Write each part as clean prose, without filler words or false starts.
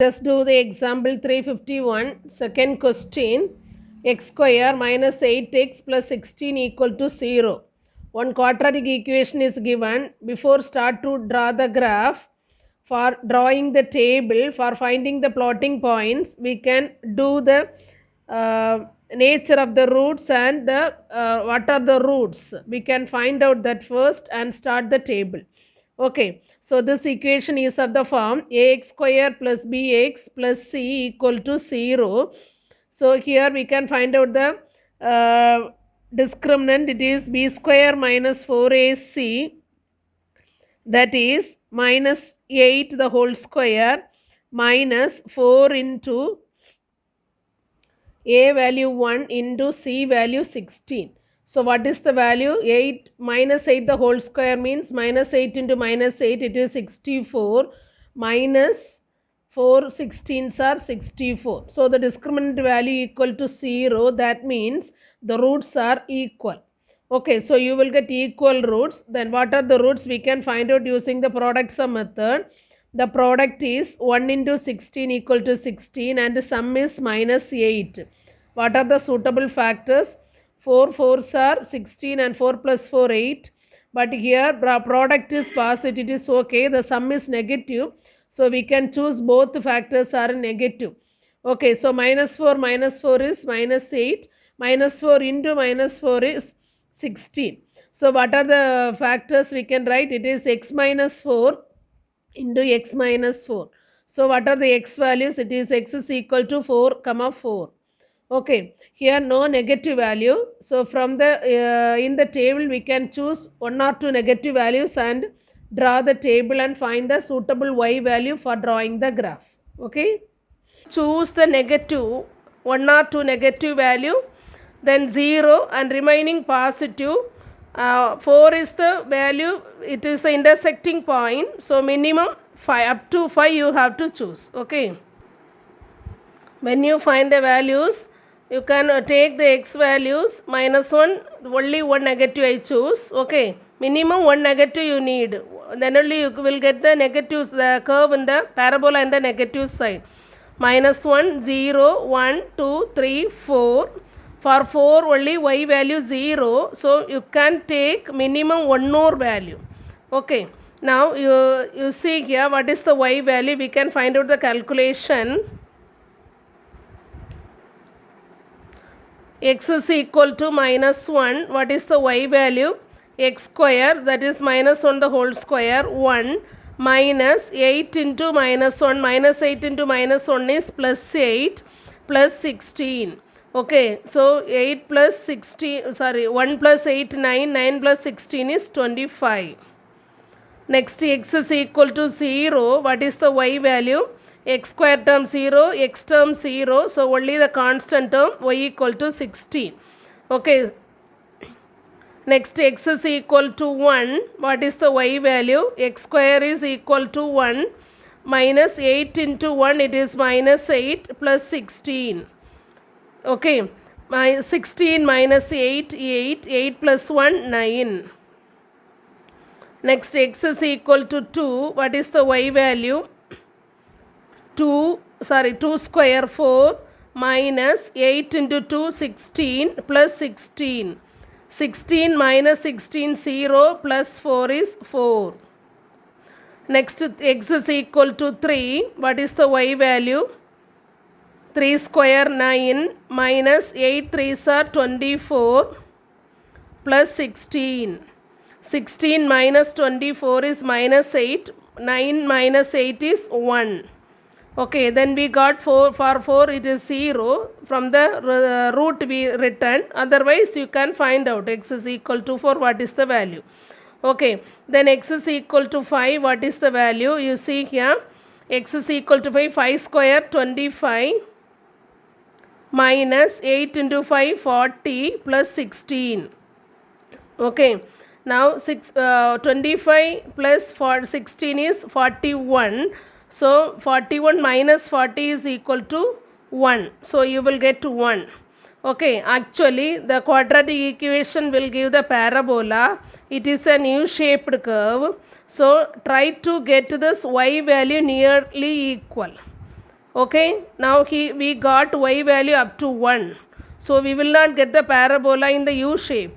Let's do the example 351. Second question. X square minus 8x plus 16 equal to 0. One quadratic equation is given. Before start to draw the graph, for drawing the table, for finding the plotting points, we can do the nature of the roots and the what are the roots. We can find out that first and start the table. Okay, so this equation is of the form ax square plus bx plus c equal to 0. So here we can find out the discriminant. It is b square minus 4ac, that is minus 8 the whole square minus 4 into a value 1 into c value 16. So what is the value? 8 minus 8 the whole square means minus 8 into minus 8, it is 64, minus 4 16s are 64. So the discriminant value equal to 0, that means the roots are equal. Okay, so you will get equal roots. Then what are the roots? We can find out using the product sum method. The product is 1 into 16 equal to 16 and the sum is minus 8. What are the suitable factors? 4 4s are 16 and 4 plus 4 8. But here product is positive, it is okay. The sum is negative. So we can choose both factors are negative. Okay, so minus 4 is minus 8. Minus 4 into minus 4 is 16. So what are the factors we can write? It is x minus 4 into x minus 4. So what are the x values? It is x is equal to 4 comma 4. Okay, here no negative value. So from the in the table we can choose 1 or 2 negative values and draw the table and find the suitable y value for drawing the graph. Okay, choose the negative 1 or 2 negative value, then 0 and remaining positive. 4 is the value, it is the intersecting point. So minimum 5, up to 5 you have to choose. Okay, when you find the values, you can take the x values. Minus 1, only one negative I choose. Okay, minimum one negative you need, then only you will get the negatives, the curve in the parabola and the negative side. Minus 1 0 1 2 3 4. For 4 only y value 0, so you can take minimum one more value. Okay, now you see here what is the y value. We can find out the calculation. X is equal to minus 1. What is the y value? X square, that is minus 1 the whole square, 1 minus 8 into minus 1. Minus 8 into minus 1 is plus 8 plus 16. Okay, so 8 plus 16, sorry, 1 plus 8, 9, 9 plus 16 is 25. Next, x is equal to 0. What is the y value? X square term 0, x term 0, so only the constant term, y equal to 16. Okay, next x is equal to 1. What is the y value? X square is equal to 1 minus 8 into 1, it is minus 8 plus 16. Okay, 16 minus 8, 8, 8 plus 1, 9. Next, x is equal to 2. What is the y value? 2 square 4 minus 8 into 2, 16 plus 16. 16 minus 16, 0 plus 4 is 4. Next, x is equal to 3. What is the y value? 3 square 9 minus 8 3s are 24 plus 16. 16 minus 24 is minus 8. 9 minus 8 is 1. Okay, then we got 4. For 4 it is 0. From the root we written. Otherwise you can find out x is equal to 4. What is the value? Okay, then x is equal to 5. What is the value? You see here, x is equal to 5. 5 square 25 minus 8 into 5, 40 plus 16. Okay, now 25 plus 16 is 41. So 41 minus 40 is equal to 1. So you will get 1. Okay, actually the quadratic equation will give the parabola. It is an U-shaped curve. So try to get this y value nearly equal. Okay, now we got y value up to 1, so we will not get the parabola in the U shape.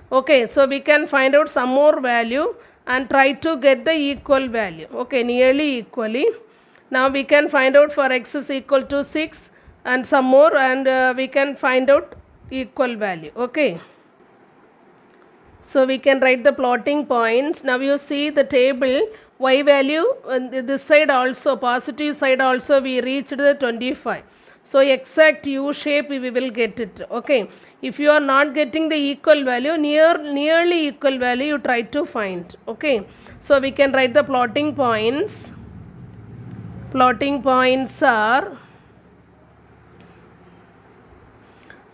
Okay, so we can find out some more value and try to get the equal value. Okay, nearly equally. Now we can find out for x is equal to 6 and some more, and we can find out equal value. Okay, so we can write the plotting points. Now you see the table, y value this side also, positive side also, we reached the 25. So exact U shape we will get it. Okay, if you are not getting the equal value, nearly equal value you try to find. Okay, so we can write the plotting points. Plotting points are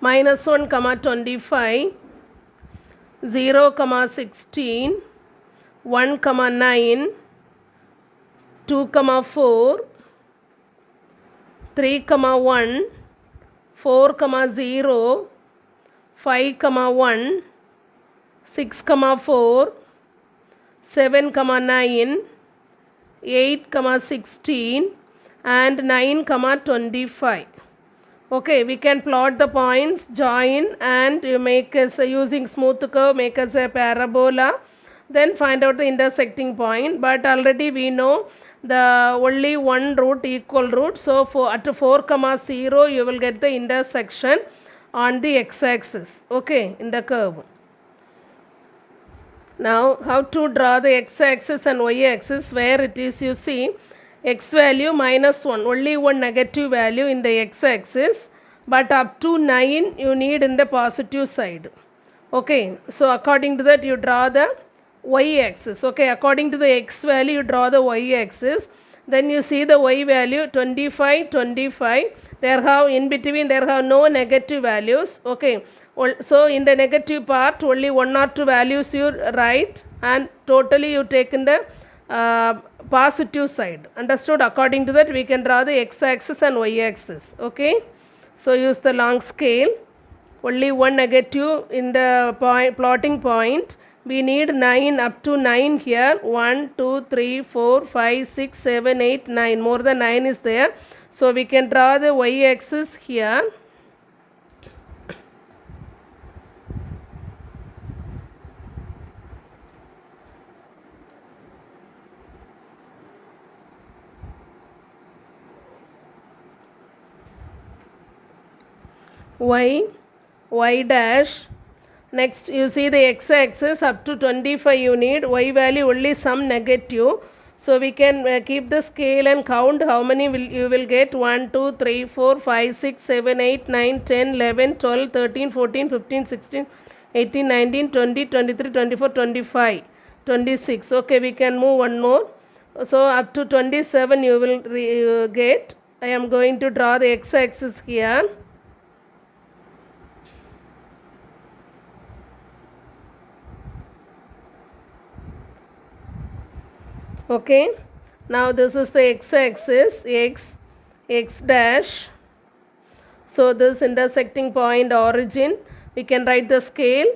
-1, 25, 0, 16, 1, 9, 2, 4, 3, 1, 4, 0, 5, 1, 6, 4, 7, 9, 8, 16, and 9, 25. Okay, we can plot the points, join, and you make us using smooth curve, make us a parabola, then find out the intersecting point. But already we know the only one root, equal root, so at 4, 0 you will get the intersection on the x-axis. Okay, in the curve. Now how to draw the x-axis and y-axis? Where it is, you see, x value -1, only one negative value in the x-axis, but up to 9 you need in the positive side. Okay, so according to that you draw the y-axis. Okay, according to the x value you draw the y-axis. Then you see the y value 25, 25. There have in between, there have no negative values. Okay, so in the negative part only 1 or 2 values you write, and totally you take in the positive side. Understood? According to that we can draw the x-axis and y-axis. Okay, so use the long scale. Only one negative in the plotting point. We need 9, up to 9 here. 1, 2, 3, 4, 5, 6, 7, 8, 9. More than 9 is there. So we can draw the y-axis here. Y dash. Next you see the x-axis up to 25 you need, y value only some negative. So we can keep the scale and count how many you will get. 1, 2, 3, 4, 5, 6, 7, 8, 9, 10, 11, 12, 13, 14, 15, 16, 18, 19, 20, 23, 24, 25, 26. Okay, we can move one more. So up to 27 you will get. I am going to draw the x-axis here. Okay, now this is the x-axis, x dash. So this intersecting point origin, we can write the scale.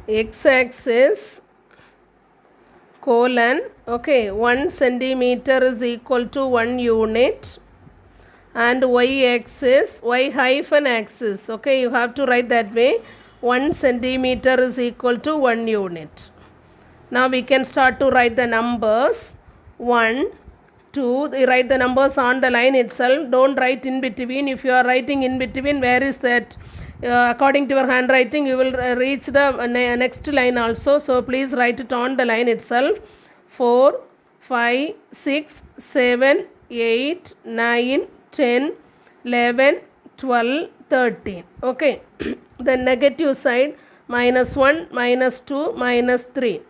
X-axis colon, okay, 1 centimeter is equal to 1 unit. And y-axis, y-axis, okay, you have to write that way. 1 centimeter is equal to 1 unit. Now we can start to write the numbers. 1, 2, write the numbers on the line itself. Don't write in between. If you are writing in between, where is that? According to your handwriting, you will reach the next line also. So please write it on the line itself. 4, 5, 6, 7, 8, 9, 10, 11, 12, 13. Okay, the negative side, -1, -2, -3.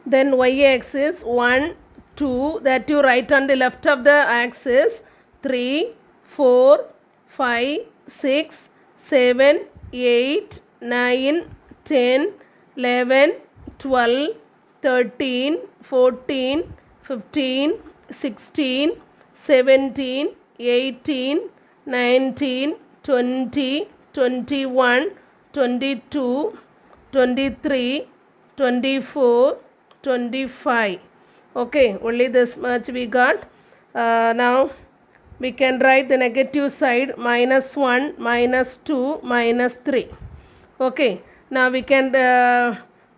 Then y-axis 1, 2, that you write on the left of the axis. 3, 4, 5, 6, 7, 8, 9, 10, 11, 12, 13, 14, 15, 16, 17, 18, 19, 20, 21, 22, 23, 24, 25. Okay, only this much we got. Now we can write the negative side -1, -2, -3. Okay, now we can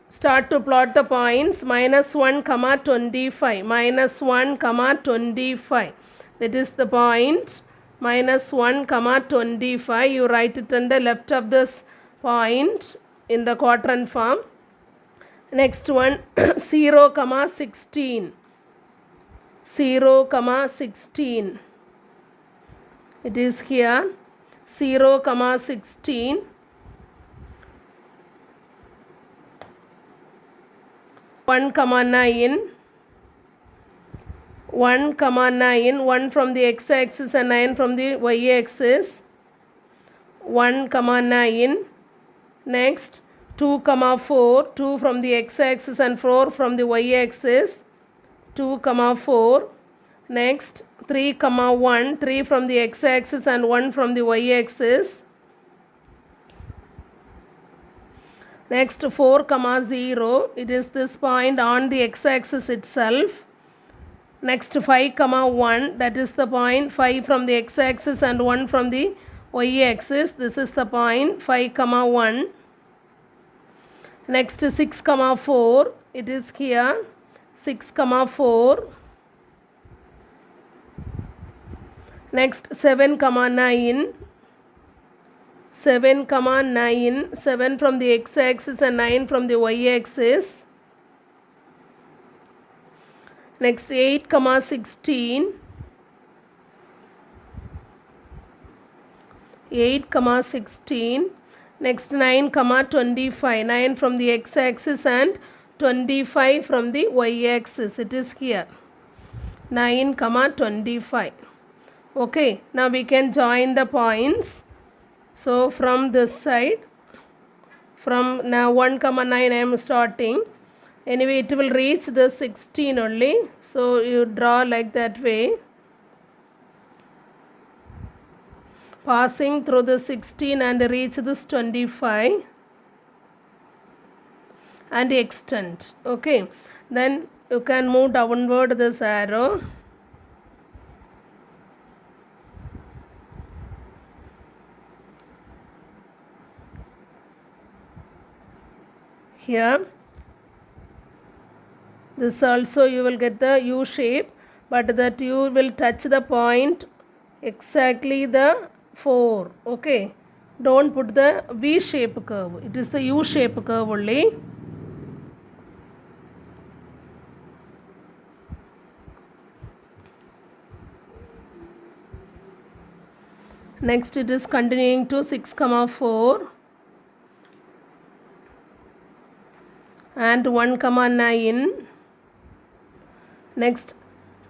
start to plot the points -1, 25, -1, 25. That is the point -1, 25. You write it on the left of this point in the quadrant form. Next one 0, 16. 0, 16. It is here 0, 16. 1, 9. 1, 9. 1 from the x-axis and 9 from the y-axis. 1, 9. Next 2, 4. 2 from the x-axis and 4 from the y-axis. 2, 4. Next 3, 1. 3 from the x-axis and 1 from the y-axis. Next 4, 0. It is this point on the x-axis itself. Next 5, 1. That is the point 5 from the x-axis and 1 from the y-axis. This is the point 5, 1. Next 6, 4. It is here 6, 4. Next 7, 9. 7, 9. 7 from the x-axis and 9 from the y-axis. Next 8, 16. 8, 16. Next 9, 25. 9 from the x-axis and 25 from the y-axis. It is here 9, 25. Okay, now we can join the points. So from this side, from now 1, 9 I am starting. Anyway, it will reach the 16 only. So you draw like that way. Passing through the 16 and reach this 25. And extend. Okay. Then you can move downward this arrow. Here. This also you will get the U shape, but that you will touch the point exactly the 4. Okay. Don't put the V shape curve. It is the U shape curve only. Next it is continuing to 6, 4. And 1, 9. Next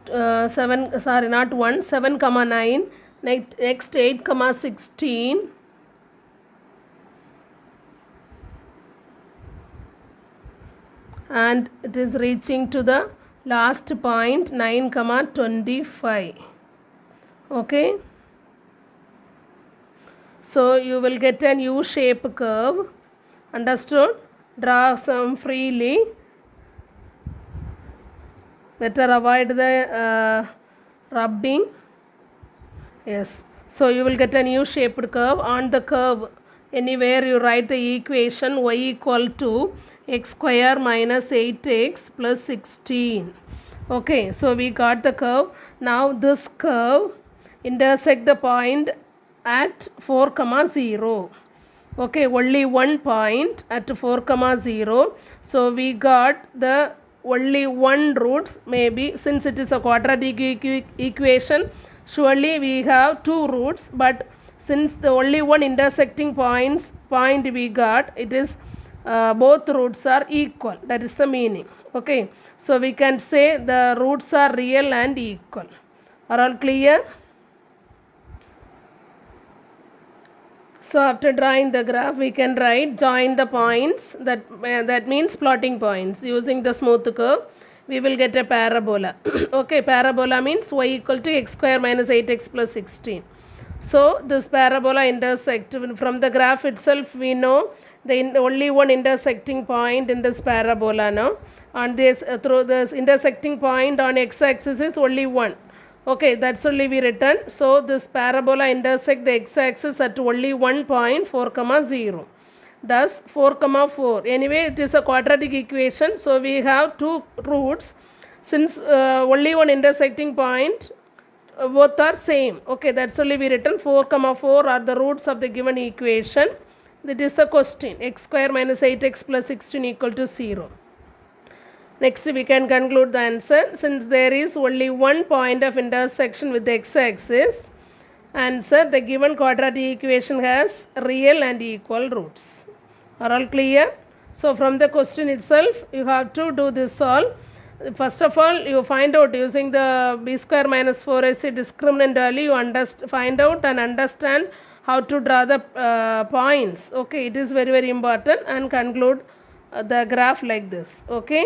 7, sorry, not 1, 7, 9. Next 8, 16. And it is reaching to the last point 9, 25. Okay. So you will get an U shape curve. Understood? Draw some freely. Better avoid the rubbing. Yes. So you will get a U-shaped curve. On the curve, anywhere you write the equation y equal to x square minus 8x plus 16. Okay. So we got the curve. Now this curve intersect the point at 4, 0. Okay. Only one point at 4, 0. So we got the only one roots, maybe since it is a quadratic equation, surely we have two roots, but since the only one intersecting point we got, it is both roots are equal. That is the meaning. Okay, so we can say the roots are real and equal. Are all clear? So after drawing the graph, we can write join the points. That means plotting points. Using the smooth curve, we will get a parabola. Okay, parabola means y equal to x square minus 8x plus 16. So this parabola intersect. From the graph itself, we know only one intersecting point in this parabola now. And this through this intersecting point on x-axis is only one. Okay, that's only we written. So this parabola intersect the x-axis at only one point, 4 comma 0. Thus 4 comma 4. Anyway, it is a quadratic equation. So we have two roots. Since only one intersecting point, both are same. Okay, that's only we written 4 comma 4 are the roots of the given equation. That is the question. X square minus 8x plus 16 equal to 0. Next we can conclude the answer. Since there is only one point of intersection with the x-axis, answer the given quadratic equation has real and equal roots. Are all clear? So from the question itself you have to do this all. First of all, you find out using the b square minus 4ac discriminant value, you find out and understand how to draw the points. Okay, it is very important, and conclude the graph like this. Okay.